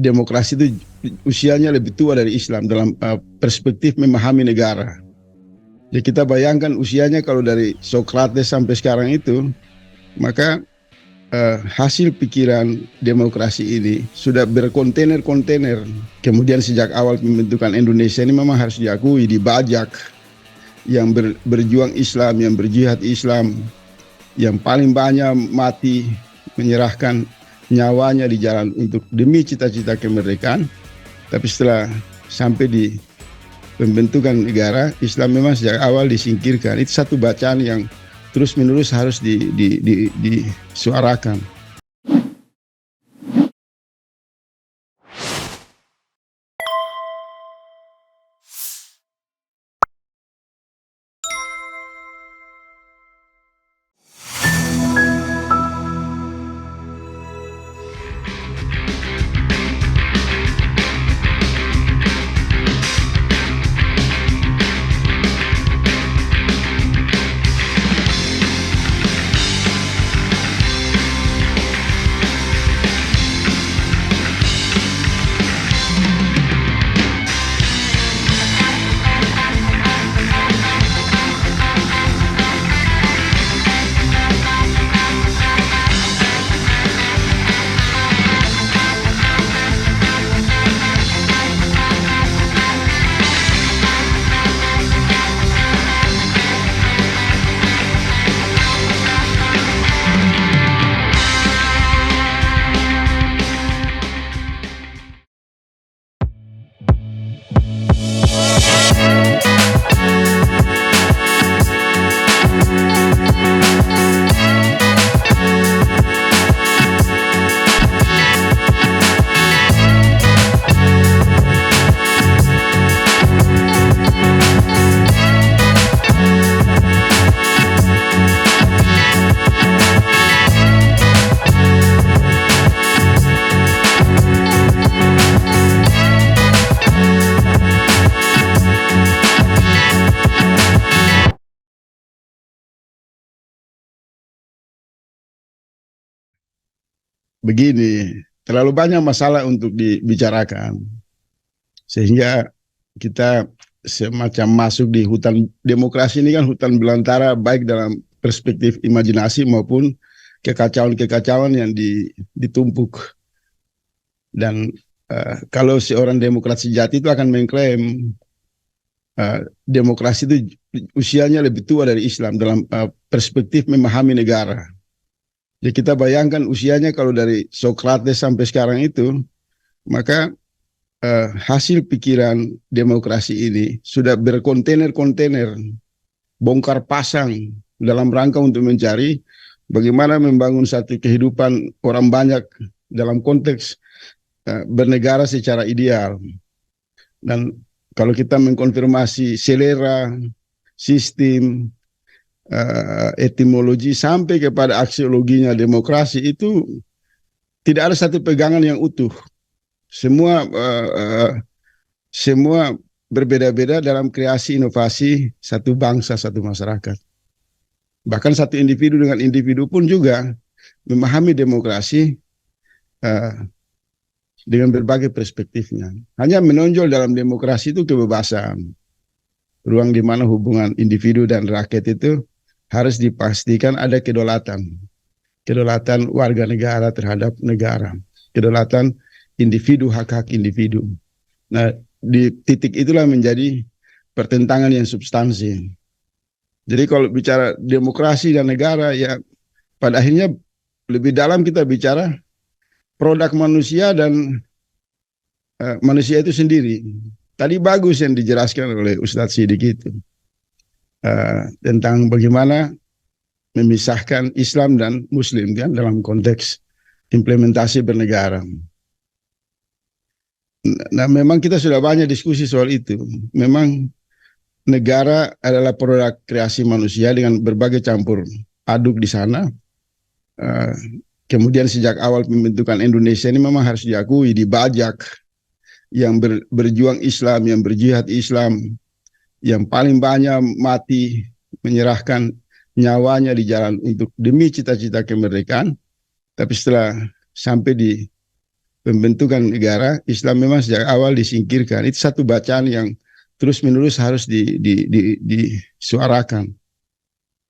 demokrasi itu usianya lebih tua dari Islam dalam perspektif memahami negara. Ya kita bayangkan usianya kalau dari Socrates sampai sekarang itu, maka hasil pikiran demokrasi ini sudah berkontainer-kontainer. Kemudian sejak awal pembentukan Indonesia ini memang harus diakui, dibajak yang berjuang Islam, yang berjihad Islam, yang paling banyak mati menyerahkan nyawanya di jalan untuk demi cita-cita kemerdekaan. Tapi setelah sampai di pembentukan negara, Islam memang sejak awal disingkirkan. Itu satu bacaan yang terus-menerus harus disuarakan. Begini, terlalu banyak masalah untuk dibicarakan, sehingga kita semacam masuk di hutan demokrasi ini kan hutan belantara, baik dalam perspektif imajinasi maupun kekacauan-kekacauan yang ditumpuk. Dan kalau seorang demokrat sejati itu akan mengklaim demokrasi itu usianya lebih tua dari Islam dalam perspektif memahami negara. Ya kita bayangkan usianya kalau dari Socrates sampai sekarang itu, maka hasil pikiran demokrasi ini sudah berkontainer-kontainer, bongkar pasang dalam rangka untuk mencari bagaimana membangun satu kehidupan orang banyak dalam konteks bernegara secara ideal. Dan kalau kita mengkonfirmasi selera, sistem, etimologi sampai kepada aksiologinya demokrasi, itu tidak ada satu pegangan yang utuh. Semua berbeda-beda dalam kreasi inovasi satu bangsa, satu masyarakat. Bahkan satu individu dengan individu pun juga memahami demokrasi dengan berbagai perspektifnya. Hanya menonjol dalam demokrasi itu kebebasan, ruang di mana hubungan individu dan rakyat itu harus dipastikan ada kedaulatan warga negara terhadap negara, kedaulatan individu, hak-hak individu. Nah, di titik itulah menjadi pertentangan yang substansi. Jadi kalau bicara demokrasi dan negara, ya pada akhirnya lebih dalam kita bicara produk manusia dan manusia itu sendiri. Tadi bagus yang dijelaskan oleh Ustadz Siddiq itu. Tentang bagaimana memisahkan Islam dan Muslim kan dalam konteks implementasi bernegara. Nah, memang kita sudah banyak diskusi soal itu. Memang negara adalah produk kreasi manusia dengan berbagai campur aduk di sana. Kemudian sejak awal pembentukan Indonesia ini memang harus diakui, dibajak yang berjuang Islam, yang berjihad Islam, yang paling banyak mati menyerahkan nyawanya di jalan untuk demi cita-cita kemerdekaan. Tapi setelah sampai di pembentukan negara, Islam memang sejak awal disingkirkan. Itu satu bacaan yang terus-menerus harus disuarakan.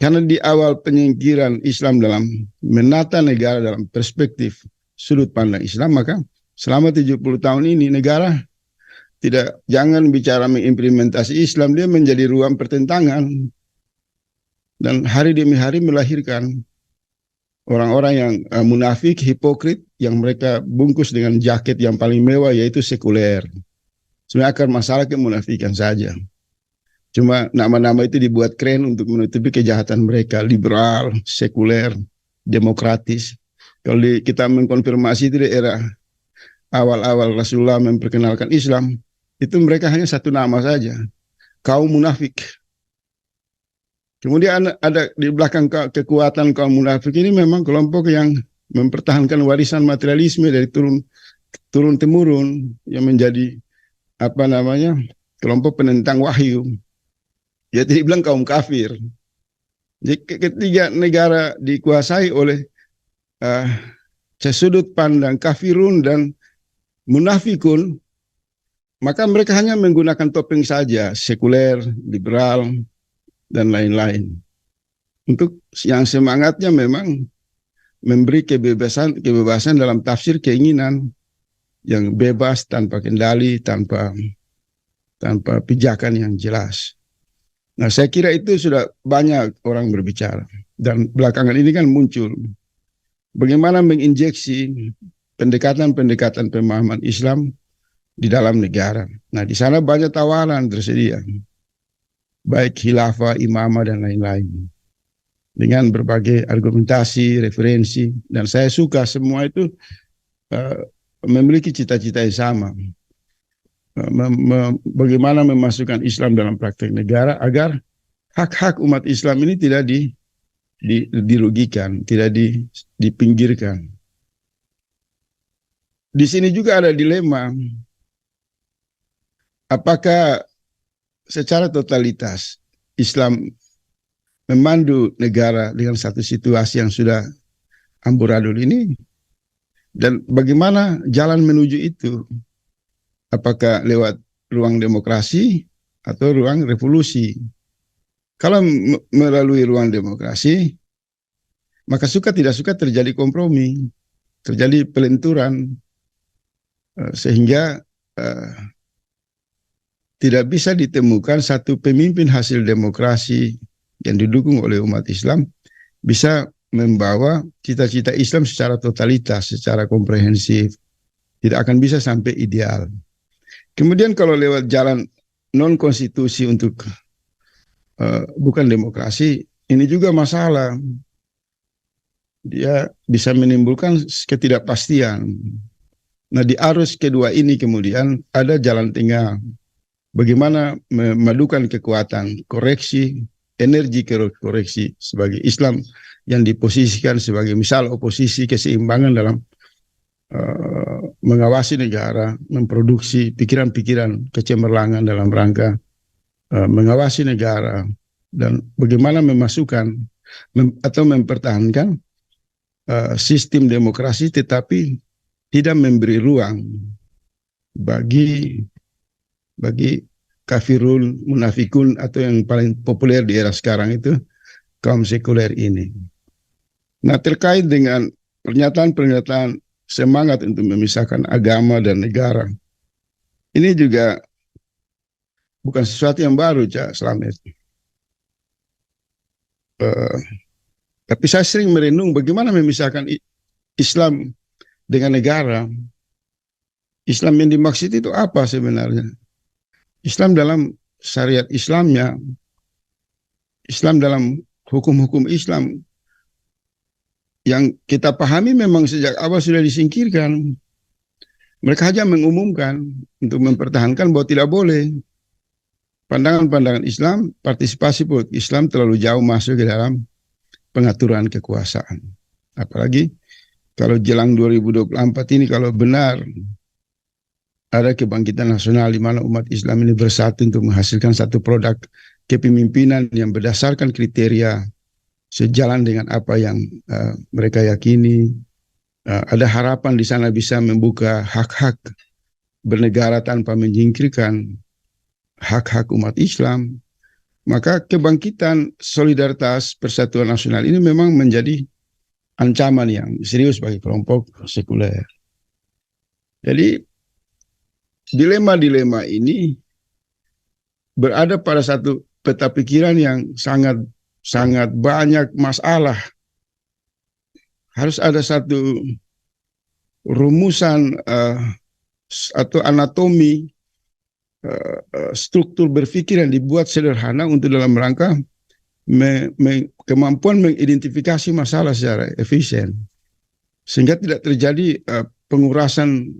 Karena di awal penyingkiran Islam dalam menata negara dalam perspektif sudut pandang Islam, maka selama 70 tahun ini negara jangan bicara mengimplementasi Islam, dia menjadi ruang pertentangan. Dan hari demi hari melahirkan orang-orang yang munafik, hipokrit, yang mereka bungkus dengan jaket yang paling mewah, yaitu sekuler. Sebenarnya akar masalah kemunafikan saja. Cuma nama-nama itu dibuat keren untuk menutupi kejahatan mereka, liberal, sekuler, demokratis. Kalau kita mengkonfirmasi itu di era awal-awal Rasulullah memperkenalkan Islam, itu mereka hanya satu nama saja, kaum munafik. Kemudian ada di belakang kekuatan kaum munafik ini memang kelompok yang mempertahankan warisan materialisme dari turun temurun, yang menjadi kelompok penentang wahyu. Ya, dibilang kaum kafir. Jadi ketiga negara dikuasai oleh sesudut pandang kafirun dan munafikun, maka mereka hanya menggunakan topeng saja, sekuler, liberal, dan lain-lain. Untuk yang semangatnya memang memberi kebebasan dalam tafsir keinginan yang bebas, tanpa kendali, tanpa pijakan yang jelas. Nah, saya kira itu sudah banyak orang berbicara. Dan belakangan ini kan muncul bagaimana menginjeksi pendekatan-pendekatan pemahaman Islam di dalam negara. Nah, di sana banyak tawaran tersedia, baik khilafah, imamah, dan lain-lain, dengan berbagai argumentasi, referensi. Dan saya suka semua itu memiliki cita-cita yang sama. Bagaimana memasukkan Islam dalam praktek negara agar hak-hak umat Islam ini tidak dirugikan, tidak dipinggirkan. Di sini juga ada dilema, apakah secara totalitas Islam memandu negara dengan satu situasi yang sudah amburadul ini, dan bagaimana jalan menuju itu. Apakah lewat ruang demokrasi atau ruang revolusi? Kalau melalui ruang demokrasi, maka suka tidak suka terjadi kompromi, terjadi pelenturan, sehingga tidak bisa ditemukan satu pemimpin hasil demokrasi yang didukung oleh umat Islam bisa membawa cita-cita Islam secara totalitas, secara komprehensif. Tidak akan bisa sampai ideal. Kemudian kalau lewat jalan non-konstitusi untuk bukan demokrasi, ini juga masalah. Dia bisa menimbulkan ketidakpastian. Nah, di arus kedua ini kemudian ada jalan tengah. Bagaimana memadukan kekuatan koreksi, energi koreksi sebagai Islam yang diposisikan sebagai misal oposisi, keseimbangan dalam mengawasi negara, memproduksi pikiran-pikiran kecemerlangan dalam rangka mengawasi negara, dan bagaimana memasukkan atau mempertahankan sistem demokrasi tetapi tidak memberi ruang bagi kafirun, munafikun, atau yang paling populer di era sekarang itu kaum sekuler ini. Nah, terkait dengan pernyataan-pernyataan semangat untuk memisahkan agama dan negara, ini juga bukan sesuatu yang baru, Cak Slamet. Tapi saya sering merenung bagaimana memisahkan Islam dengan negara. Islam yang dimaksud itu apa sebenarnya? Islam dalam syariat Islamnya, Islam dalam hukum-hukum Islam yang kita pahami memang sejak awal sudah disingkirkan. Mereka hanya mengumumkan untuk mempertahankan bahwa tidak boleh pandangan-pandangan Islam, partisipasi politik Islam terlalu jauh masuk ke dalam pengaturan kekuasaan. Apalagi kalau jelang 2024 ini, kalau benar ada kebangkitan nasional di mana umat Islam ini bersatu untuk menghasilkan satu produk kepemimpinan yang berdasarkan kriteria sejalan dengan apa yang mereka yakini, ada harapan di sana bisa membuka hak-hak bernegara tanpa menyingkirkan hak-hak umat Islam, maka kebangkitan solidaritas persatuan nasional ini memang menjadi ancaman yang serius bagi kelompok sekuler. Jadi dilema-dilema ini berada pada satu peta pikiran yang sangat banyak masalah. Harus ada satu rumusan atau anatomi struktur berpikir yang dibuat sederhana untuk dalam rangka kemampuan mengidentifikasi masalah secara efisien, sehingga tidak terjadi pengurasan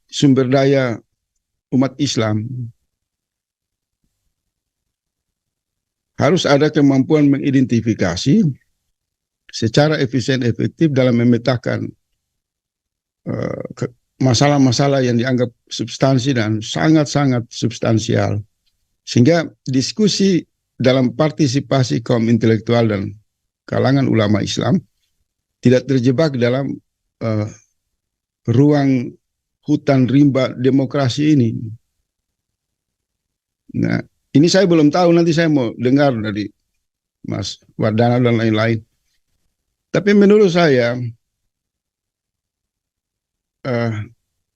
sumber daya umat Islam. Harus ada kemampuan mengidentifikasi secara efisien efektif dalam memetakan masalah-masalah yang dianggap substansi dan sangat-sangat substansial, sehingga diskusi dalam partisipasi kaum intelektual dan kalangan ulama Islam tidak terjebak dalam ruang hutan rimba demokrasi ini. Nah, ini saya belum tahu, nanti saya mau dengar dari Mas Wardana dan lain-lain. Tapi menurut saya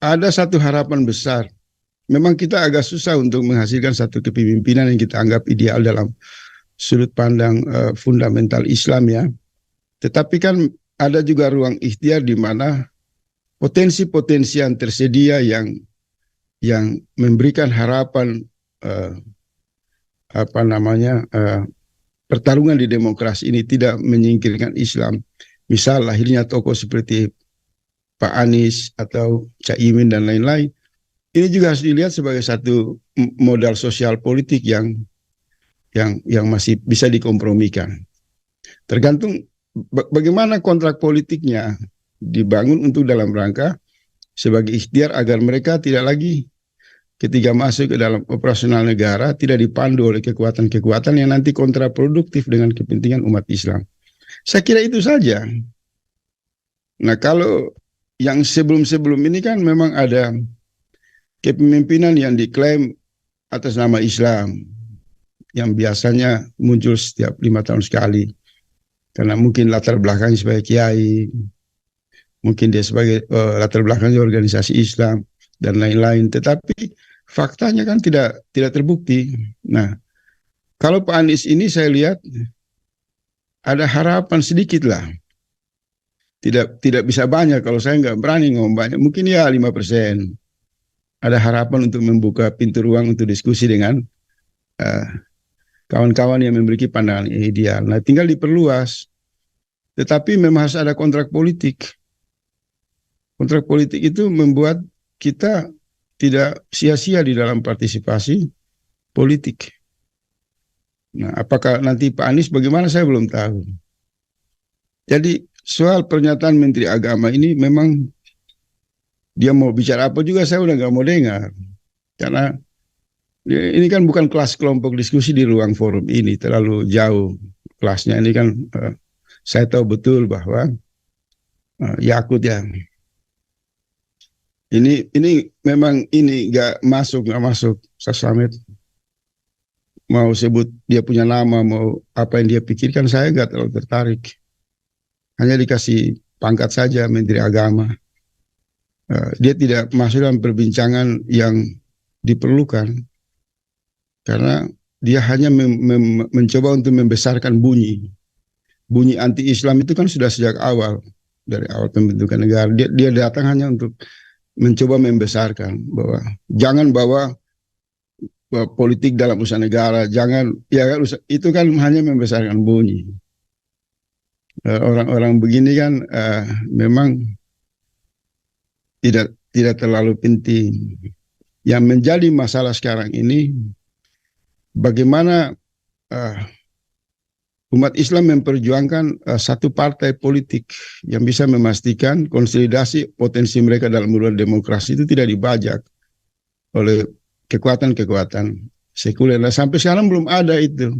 ada satu harapan besar. Memang kita agak susah untuk menghasilkan satu kepemimpinan yang kita anggap ideal dalam sudut pandang fundamental Islam ya. Tetapi kan ada juga ruang ikhtiar di mana potensi-potensi yang tersedia yang memberikan harapan pertarungan di demokrasi ini tidak menyingkirkan Islam. Misal lahirnya tokoh seperti Pak Anies atau Caimin dan lain-lain. Ini juga harus dilihat sebagai satu modal sosial politik yang masih bisa dikompromikan. Tergantung bagaimana kontrak politiknya dibangun untuk dalam rangka sebagai ikhtiar agar mereka tidak lagi ketika masuk ke dalam operasional negara tidak dipandu oleh kekuatan-kekuatan yang nanti kontraproduktif dengan kepentingan umat Islam. Saya kira itu saja. Nah, kalau yang sebelum-sebelum ini kan memang ada kepemimpinan yang diklaim atas nama Islam yang biasanya muncul setiap 5 tahun sekali. Karena mungkin latar belakangnya sebagai kiai, mungkin dia sebagai latar belakangnya organisasi Islam dan lain-lain. Tetapi faktanya kan tidak terbukti. Nah, kalau Pak Anies ini saya lihat ada harapan sedikit lah. Tidak bisa banyak, kalau saya nggak berani ngomong banyak. Mungkin ya 5%. Ada harapan untuk membuka pintu ruang untuk diskusi dengan kawan-kawan yang memiliki pandangan ideal. Nah, tinggal diperluas. Tetapi memang harus ada kontrak politik. Kontrak politik itu membuat kita tidak sia-sia di dalam partisipasi politik. Nah, apakah nanti Pak Anies bagaimana saya belum tahu. Jadi soal pernyataan Menteri Agama ini memang dia mau bicara apa juga saya udah nggak mau dengar. Karena ini kan bukan kelas kelompok diskusi di ruang forum ini, terlalu jauh kelasnya. Ini kan saya tahu betul bahwa Yakut ya. Ini memang ini nggak masuk Ustaz Slamet. Mau sebut dia punya nama, mau apa yang dia pikirkan, saya nggak terlalu tertarik. Hanya dikasih pangkat saja Menteri Agama. Dia tidak masuk dalam perbincangan yang diperlukan. Karena dia hanya mencoba untuk membesarkan bunyi. Bunyi anti-Islam itu kan sudah sejak awal. Dari awal pembentukan negara. Dia datang hanya untuk mencoba membesarkan. Bahwa jangan bawa politik dalam usaha negara. Jangan, ya kan, itu kan hanya membesarkan bunyi. Orang-orang begini kan memang tidak terlalu penting. Yang menjadi masalah sekarang ini bagaimana umat Islam memperjuangkan satu partai politik yang bisa memastikan konsolidasi potensi mereka dalam meruang demokrasi itu tidak dibajak oleh kekuatan-kekuatan sekuler. Nah, sampai sekarang belum ada itu.